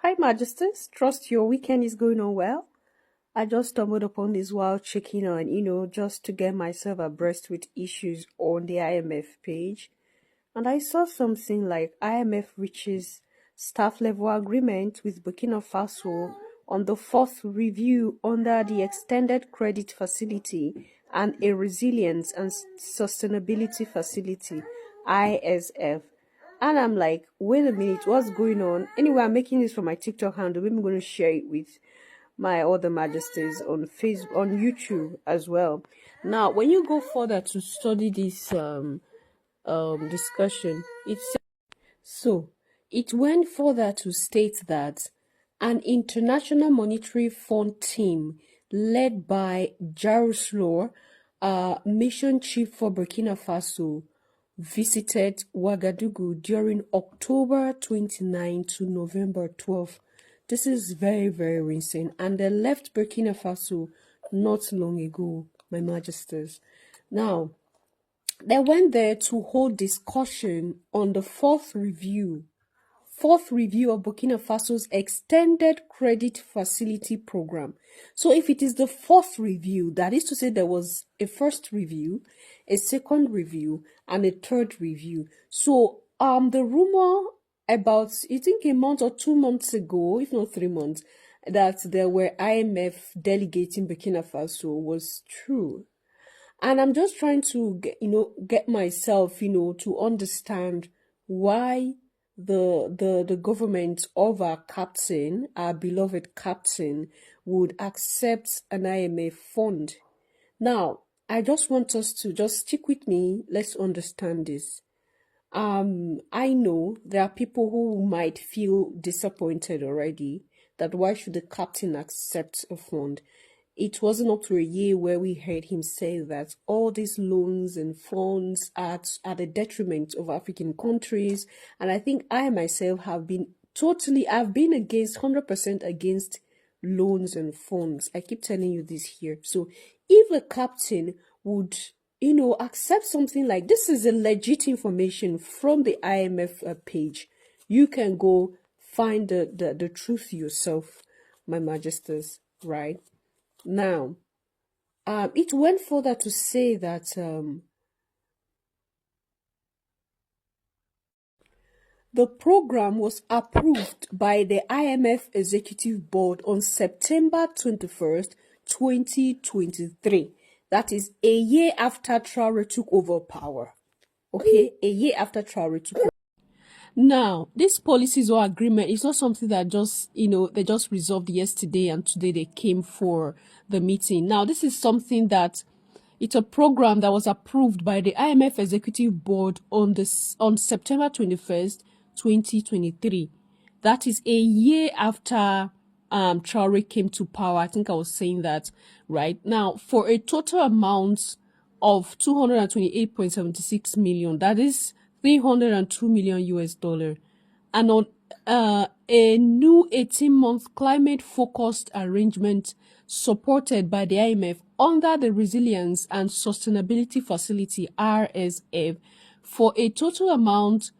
Hi, Majesties. Trust your weekend is going on well. I just stumbled upon this while checking on, just to get myself abreast with issues on the IMF page. And I saw something like IMF reaches staff level agreement with Burkina Faso on the fourth review under the Extended Credit Facility and a Resilience and Sustainability Facility, ISF. And I'm like, wait a minute, what's going on? Anyway, I'm making this for my TikTok handle. Maybe I'm going to share it with my other majesties on Facebook, on YouTube as well. Now, when you go further to study this discussion, it went further to state that an International Monetary Fund team led by Jaroslaw, mission chief for Burkina Faso, visited Ouagadougou during October 29 to November 12. This is very, very recent, and they left Burkina Faso not long ago, my majesties. Now, they went there to hold discussion on the fourth review of Burkina Faso's Extended Credit Facility Program. So if it is the fourth review, that is to say there was a first review, a second review, and a third review. So the rumor about, I think a month or 2 months ago, if not 3 months, that there were IMF delegates in Burkina Faso was true. And I'm just trying to get myself, to understand why the government of our captain, our beloved captain, would accept an IMF fund. Now, I just want us to just stick with me. Let's understand this. I know there are people who might feel disappointed already that why should the captain accept a fund? It wasn't up to a year where we heard him say that all these loans and funds are at the detriment of African countries. And I think I myself have been I've been against 100% against loans and funds. I keep telling you this here. So if a captain would, accept something like this, is a legit information from the IMF page. You can go find the truth yourself, my majesties, right? Now, it went further to say that the program was approved by the IMF Executive Board on September 21st, 2023. That is a year after Traore took over power. Okay, a year after Traore took over. Now, this policies or agreement is not something that just, they just resolved yesterday and today they came for the meeting. Now, this is something that it's a program that was approved by the IMF Executive Board on September 21st, 2023. That is a year after Traore came to power. I think I was saying that right now, for a total amount of 228.76 million. That is 302 million US dollar, and on a new 18-month climate-focused arrangement supported by the IMF under the Resilience and Sustainability Facility, RSF, for a total amount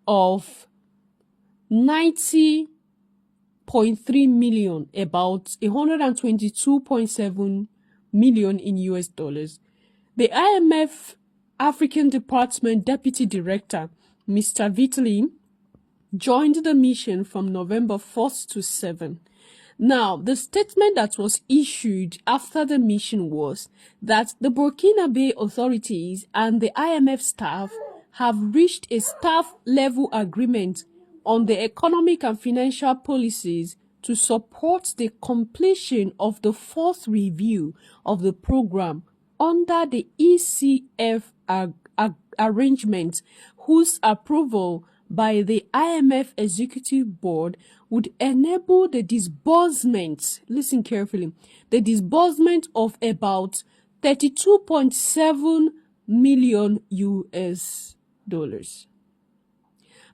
of 90.3 million, about 122.7 million in US dollars. The IMF African Department Deputy Director, Mr. Vitali, joined the mission from November 1st to 7th. Now, the statement that was issued after the mission was that the Burkinabe authorities and the IMF staff have reached a staff-level agreement on the economic and financial policies to support the completion of the fourth review of the program under the ECF arrangement, whose approval by the IMF Executive Board would enable the disbursement, listen carefully, the disbursement of about 32.7 million US dollars,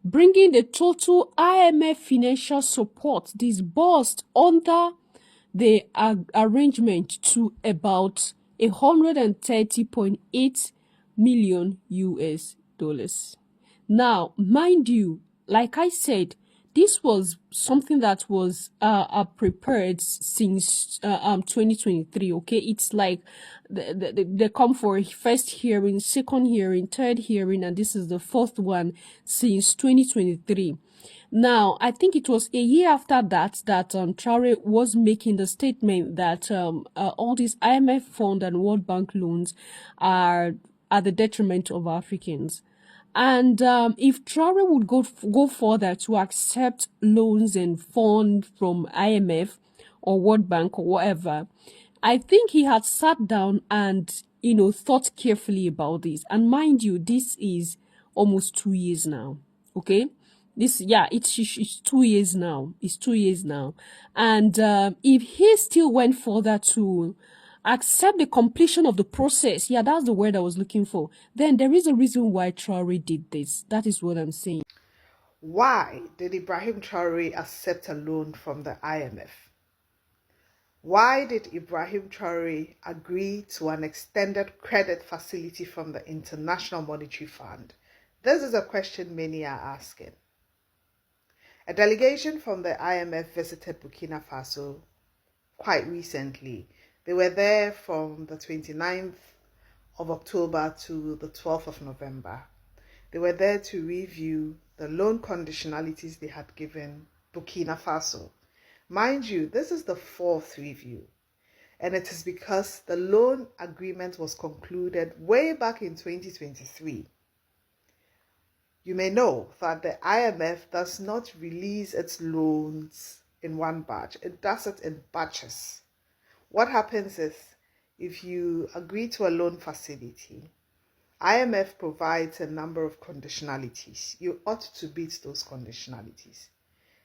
bringing the total IMF financial support disbursed under the arrangement to about 130.8 million US dollars. Now, mind you, like I said, this was something that was prepared since 2023. Okay, it's like they come for a first hearing, second hearing, third hearing, and this is the fourth one since 2023. Now, I think it was a year after that Traore was making the statement that all these IMF fund and World Bank loans are at the detriment of Africans. And if Traore would go further to accept loans and funds from IMF or World Bank or whatever, I think he had sat down and, thought carefully about this. And mind you, this is almost 2 years now. Okay? It's 2 years now. It's 2 years now. And if he still went further to accept the completion of the process, yeah, that's the word I was looking for, then there is a reason why Traore did this. That is what I'm saying. Why did Ibrahim Traore accept a loan from the IMF? Why did Ibrahim Traore agree to an extended credit facility from the International Monetary Fund? This is a question many are asking. A delegation from the IMF visited Burkina Faso quite recently. They were there from the 29th of October to the 12th of November. They were there to review the loan conditionalities they had given Burkina Faso. Mind you, this is the fourth review, and it is because the loan agreement was concluded way back in 2023. You may know that the IMF does not release its loans in one batch. It does it in batches. What happens is, if you agree to a loan facility, IMF provides a number of conditionalities. You ought to beat those conditionalities.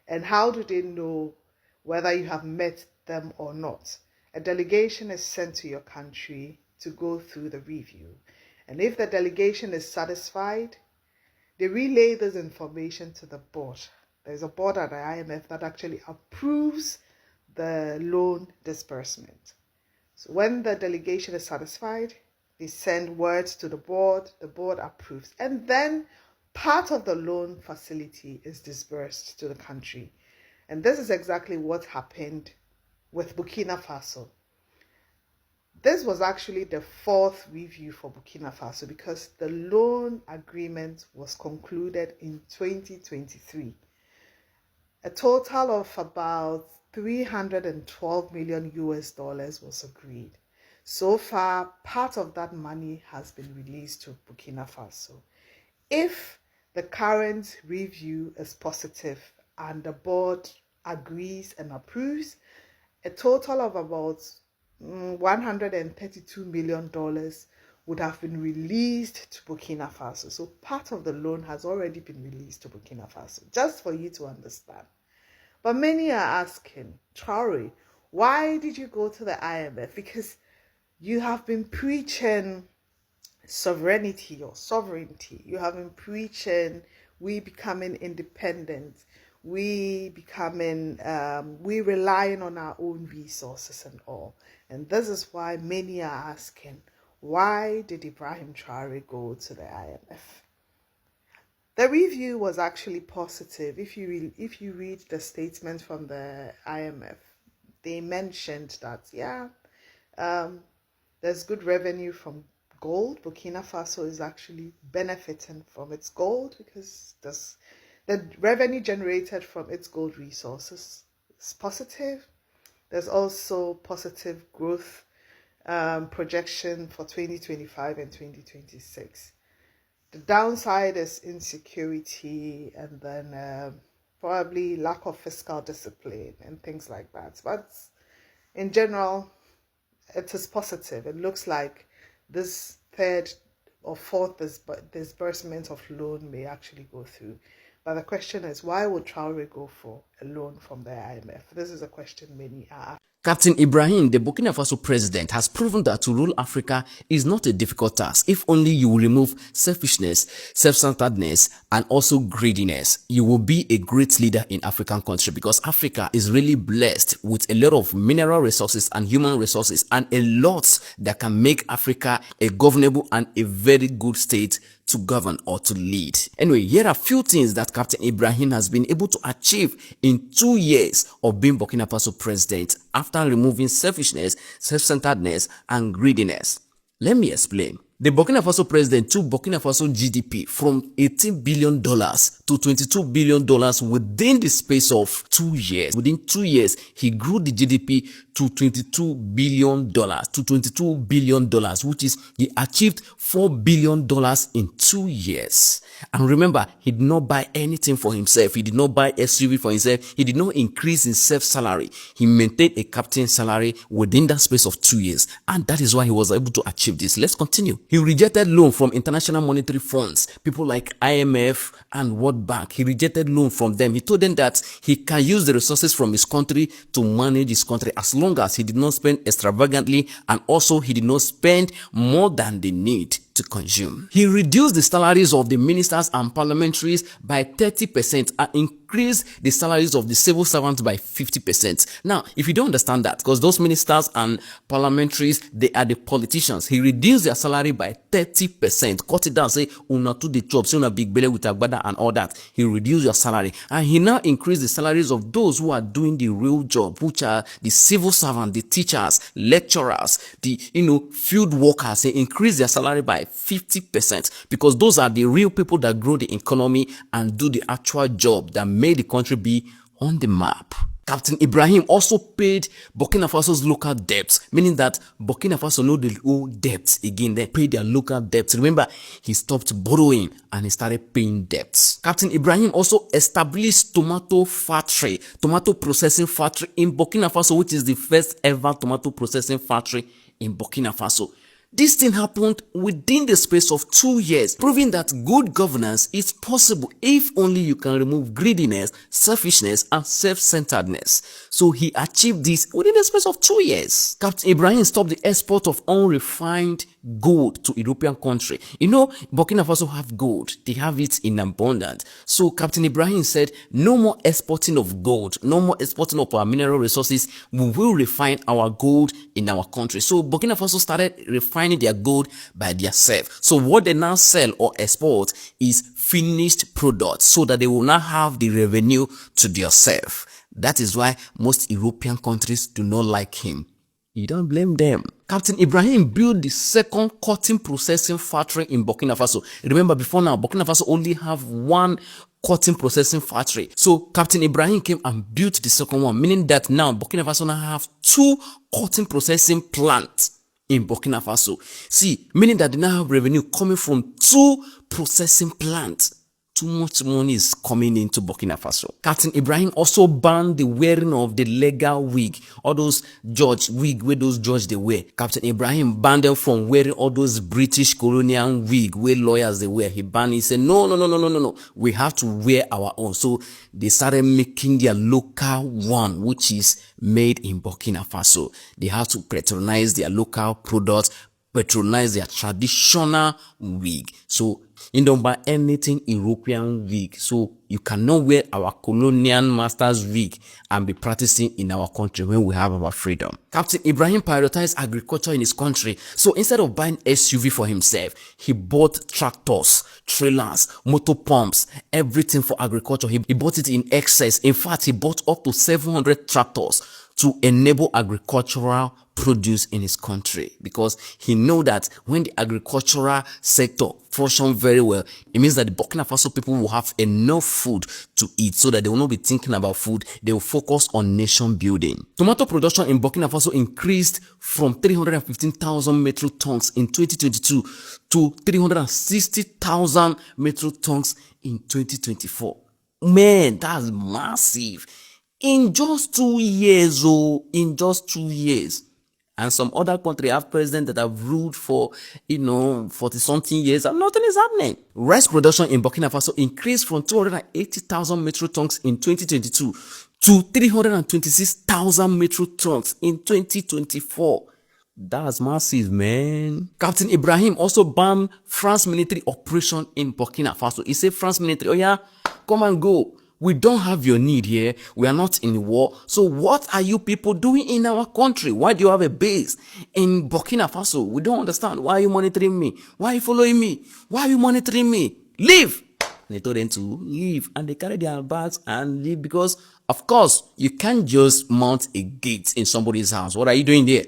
And how do they know whether you have met them or not? A delegation is sent to your country to go through the review. And if the delegation is satisfied, they relay this information to the board. There's a board at the IMF that actually approves the loan disbursement. So when the delegation is satisfied, they send words to the board approves, and then part of the loan facility is disbursed to the country. And this is exactly what happened with Burkina Faso. This was actually the fourth review for Burkina Faso because the loan agreement was concluded in 2023. A total of about 312 million US dollars was agreed. So far, part of that money has been released to Burkina Faso. If the current review is positive and the board agrees and approves, a total of about $132 million would have been released to Burkina Faso. So part of the loan has already been released to Burkina Faso, just for you to understand. But many are asking, Traore, why did you go to the IMF? Because you have been preaching sovereignty or sovereignty. You have been preaching we becoming independent, we relying on our own resources and all. And this is why many are asking, why did Ibrahim Traore go to the IMF? The review was actually positive. If you read the statement from the IMF, they mentioned that, there's good revenue from gold. Burkina Faso is actually benefiting from its gold because the revenue generated from its gold resources is positive. There's also positive growth projection for 2025 and 2026. The downside is insecurity and then probably lack of fiscal discipline and things like that. But in general, it is positive. It looks like this third or fourth disbursement of loan may actually go through. But the question is, why would Traore go for a loan from the IMF? This is a question many are asking. Captain Ibrahim, the Burkina Faso president, has proven that to rule Africa is not a difficult task if only you will remove selfishness, self-centeredness, and also greediness. You will be a great leader in African country because Africa is really blessed with a lot of mineral resources and human resources and a lot that can make Africa a governable and a very good state to govern or to lead. Anyway, here are a few things that Captain Ibrahim has been able to achieve in 2 years of being Burkina Faso president after removing selfishness, self-centeredness, and greediness. Let me explain. The Burkina Faso president took Burkina Faso GDP from $18 billion to $22 billion within the space of 2 years. Within 2 years, he grew the GDP to $22 billion, which is he achieved $4 billion in 2 years. And remember, he did not buy anything for himself. He did not buy SUV for himself. He did not increase his self-salary. He maintained a captain salary within that space of 2 years. And that is why he was able to achieve this. Let's continue. He rejected loan from international monetary funds, people like IMF and World Bank. He rejected loan from them. He told them that he can use the resources from his country to manage his country as long as he did not spend extravagantly, and also he did not spend more than they need to consume. He reduced the salaries of the ministers and parliamentaries by 30% and increased the salaries of the civil servants by 50%. Now, if you don't understand that, because those ministers and parliamentaries, they are the politicians, he reduced their salary by 30%, cut it down, say, una to the job, say una big belly with agbada and all that. He reduced your salary, and he now increased the salaries of those who are doing the real job, which are the civil servants, the teachers, lecturers, the field workers. He increased their salary by 50% because those are the real people that grow the economy and do the actual job that made the country be on the map. Captain Ibrahim also paid Burkina Faso's local debts, meaning that Burkina Faso no dey owe debts again. They paid their local debts. Remember, he stopped borrowing and he started paying debts. Captain Ibrahim also established tomato processing factory in Burkina Faso, which is the first ever tomato processing factory in Burkina Faso. This thing happened within the space of 2 years, proving that good governance is possible if only you can remove greediness, selfishness, and self-centeredness. So he achieved this within the space of 2 years. Captain Ibrahim stopped the export of unrefined gold to European country. Burkina Faso have gold. They have it in abundance. So Captain Ibrahim said, no more exporting of gold, no more exporting of our mineral resources. We will refine our gold in our country. So Burkina Faso started refining their gold by themselves. So what they now sell or export is finished products so that they will not have the revenue to themselves. That is why most European countries do not like him. You don't blame them. Captain Ibrahim built the second cotton processing factory in Burkina Faso. Remember, before now, Burkina Faso only have one cotton processing factory. So Captain Ibrahim came and built the second one, meaning that now Burkina Faso now have 2 cotton processing plants in Burkina Faso. See, meaning that they now have revenue coming from 2 processing plants. Too much money is coming into Burkina Faso. Captain Ibrahim also banned the wearing of the legal wig, all those judge wig where those judges they wear. Captain Ibrahim banned them from wearing all those British colonial wig where lawyers they wear. He banned it. He said, no. We have to wear our own. So they started making their local one, which is made in Burkina Faso. They have to patronize their local products, patronize their traditional wig. So you don't buy anything European wig. So you cannot wear our colonial master's wig and be practicing in our country when we have our freedom. Captain Ibrahim prioritized agriculture in his country. So instead of buying SUV for himself, he bought tractors, trailers, motor pumps, everything for agriculture. He bought it in excess. In fact, he bought up to 700 tractors to enable agricultural produce in his country, because he know that when the agricultural sector functions very well, it means that the Burkina Faso people will have enough food to eat, so that they will not be thinking about food. They will focus on nation building. Tomato production in Burkina Faso increased from 315,000 metric tons in 2022 to 360,000 metric tons in 2024. Man, that's massive. In just 2 years, in just 2 years. And some other country have presidents that have ruled for, 40-something years and nothing is happening. Rice production in Burkina Faso increased from 280,000 metric tons in 2022 to 326,000 metric tons in 2024. That's massive, man. Captain Ibrahim also banned France military operation in Burkina Faso. He said, France military, oh yeah, come and go. We don't have your need here. We are not in war. So what are you people doing in our country? Why do you have a base in Burkina Faso? We don't understand. Why are you monitoring me? Why are you following me? Why are you monitoring me? Leave! And they told them to leave, and they carried their bags and leave, because of course you can't just mount a gate in somebody's house. What are you doing there?